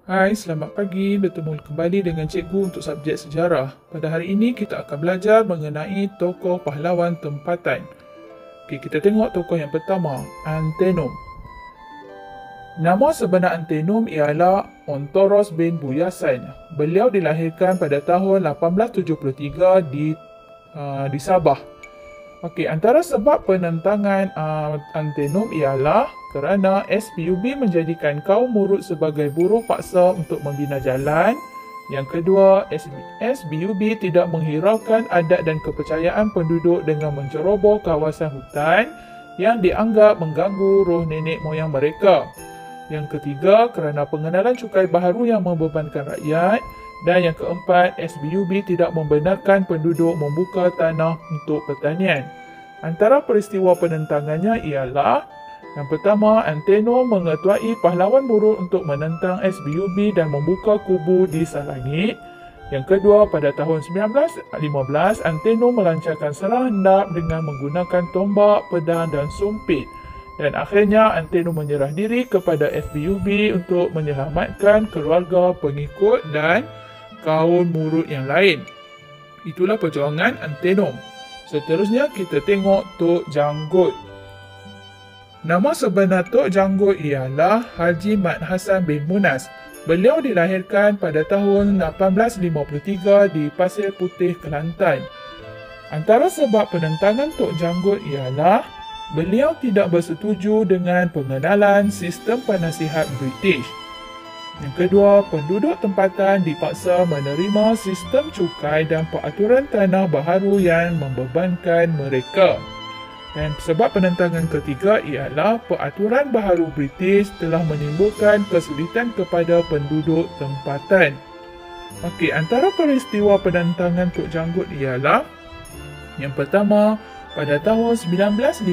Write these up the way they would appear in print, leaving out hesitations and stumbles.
Hai, selamat pagi. Bertemu kembali dengan cikgu untuk subjek sejarah. Pada hari ini kita akan belajar mengenai tokoh pahlawan tempatan. Okey, kita tengok tokoh yang pertama, Antenum. Nama sebenar Antenum ialah Ontoros bin Buyasan. Beliau dilahirkan pada tahun 1873 di Sabah. Okey, antara sebab penentangan Antenum ialah kerana SPUB menjadikan kaum Murut sebagai buruh paksa untuk membina jalan. Yang kedua, SBUB tidak menghiraukan adat dan kepercayaan penduduk dengan menceroboh kawasan hutan yang dianggap mengganggu roh nenek moyang mereka. Yang ketiga, kerana pengenalan cukai baharu yang membebankan rakyat. Dan yang keempat, SBUB tidak membenarkan penduduk membuka tanah untuk pertanian. Antara peristiwa penentangannya ialah yang pertama, Antenum mengetuai pahlawan Murut untuk menentang SBUB dan membuka kubu di Salangit. Yang kedua, pada tahun 1915, Antenum melancarkan serang hendap dengan menggunakan tombak, pedang dan sumpit. Dan akhirnya, Antenum menyerah diri kepada SBUB untuk menyelamatkan keluarga, pengikut dan kaum Murut yang lain. Itulah perjuangan Antenum. Seterusnya kita tengok Tok Janggut. Nama sebenar Tok Janggut ialah Haji Mat Hassan bin Munas. Beliau dilahirkan pada tahun 1853 di Pasir Putih, Kelantan. Antara sebab penentangan Tok Janggut ialah beliau tidak bersetuju dengan pengenalan sistem penasihat British. Yang kedua, penduduk tempatan dipaksa menerima sistem cukai dan peraturan tanah baharu yang membebankan mereka. Dan sebab penentangan ketiga ialah peraturan baharu British telah menimbulkan kesulitan kepada penduduk tempatan. Okey, antara peristiwa penentangan Tok Janggut ialah yang pertama, pada tahun 1915,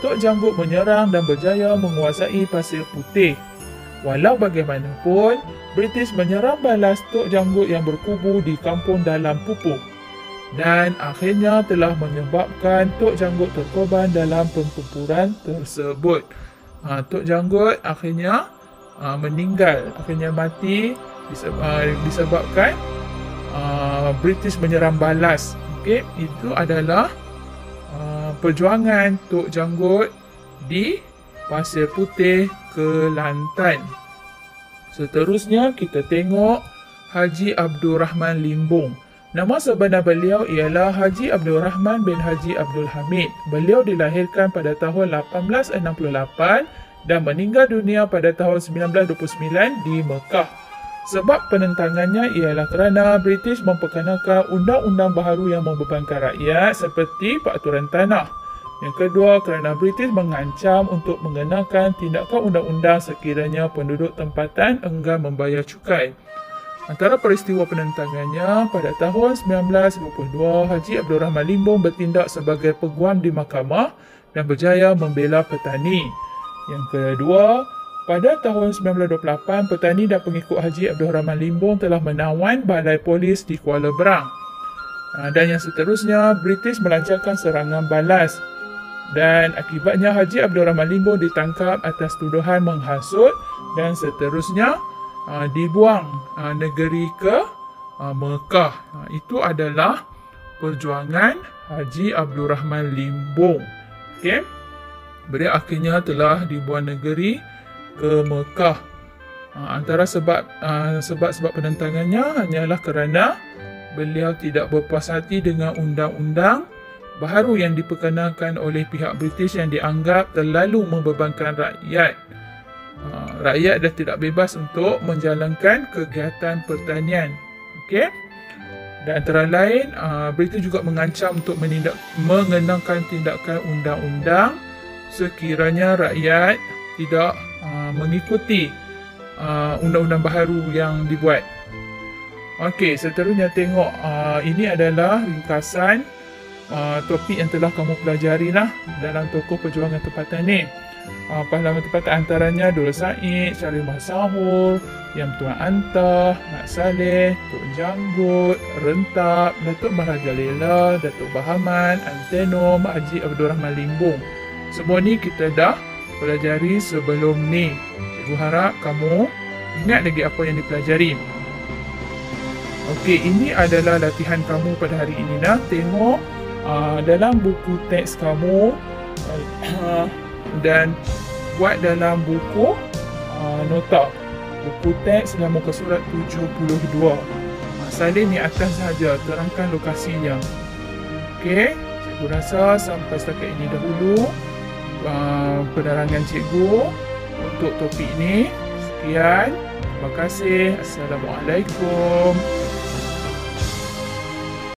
Tok Janggut menyerang dan berjaya menguasai Pasir Putih. Walau bagaimanapun, British menyerang balas Tok Janggut yang berkubu di kampung dalam pupuk dan akhirnya telah menyebabkan Tok Janggut terkorban dalam pertempuran tersebut. Tok Janggut akhirnya meninggal, akhirnya mati disebabkan British menyerang balas. Okey, itu adalah perjuangan Tok Janggut di Pasir Putih, Kelantan. Seterusnya kita tengok Haji Abdul Rahman Limbung. Nama sebenar beliau ialah Haji Abdul Rahman bin Haji Abdul Hamid. Beliau dilahirkan pada tahun 1868 dan meninggal dunia pada tahun 1929 di Mekah. Sebab penentangannya ialah kerana British memperkenalkan undang-undang baharu yang membebankan rakyat seperti peraturan tanah. Yang kedua, kerana British mengancam untuk mengenakan tindakan undang-undang sekiranya penduduk tempatan enggan membayar cukai. Antara peristiwa penentangannya, pada tahun 1922, Haji Abdul Rahman Limbung bertindak sebagai peguam di mahkamah dan berjaya membela petani. Yang kedua, pada tahun 1928, petani dan pengikut Haji Abdul Rahman Limbung telah menawan balai polis di Kuala Berang. Dan yang seterusnya, British melancarkan serangan balas. Dan akibatnya Haji Abdul Rahman Limbung ditangkap atas tuduhan menghasut dan seterusnya dibuang negeri ke Mekah. Itu adalah perjuangan Haji Abdul Rahman Limbung. Okey. Beliau akhirnya telah dibuang negeri ke Mekah. Antara sebab penentangannya hanyalah kerana beliau tidak berpuas hati dengan undang-undang baharu yang diperkenalkan oleh pihak British yang dianggap terlalu membebankan rakyat. Rakyat dah tidak bebas untuk menjalankan kegiatan pertanian. Okey. Dan antara lain, British juga mengancam untuk mengenakan tindakan undang-undang sekiranya rakyat tidak mengikuti undang-undang baharu yang dibuat. Okey, seterusnya tengok ini adalah ringkasan topik yang telah kamu pelajari dalam tokoh perjuangan tempatan ni. Pahlawan tempatan antaranya Dul Said, Syarif Masahur, Yang Tuan Antah, Mat Saleh, Tok Janggut, Rentak, Datuk Maharajalela, Datuk Bahaman, Antenum, Haji Abdul Rahman Limbung. Semua ni kita dah pelajari sebelum ni. Cikgu harap kamu Ingat lagi apa yang dipelajari? Okey, ini adalah latihan kamu pada hari ini. Tengok dalam buku teks kamu dan buat dalam buku nota. Buku teks dalam muka surat 72. Salin di atas sahaja, terangkan lokasinya. Okey, cikgu rasa sampai setakat ini dahulu penerangan cikgu untuk topik ini. Sekian, terima kasih. Assalamualaikum.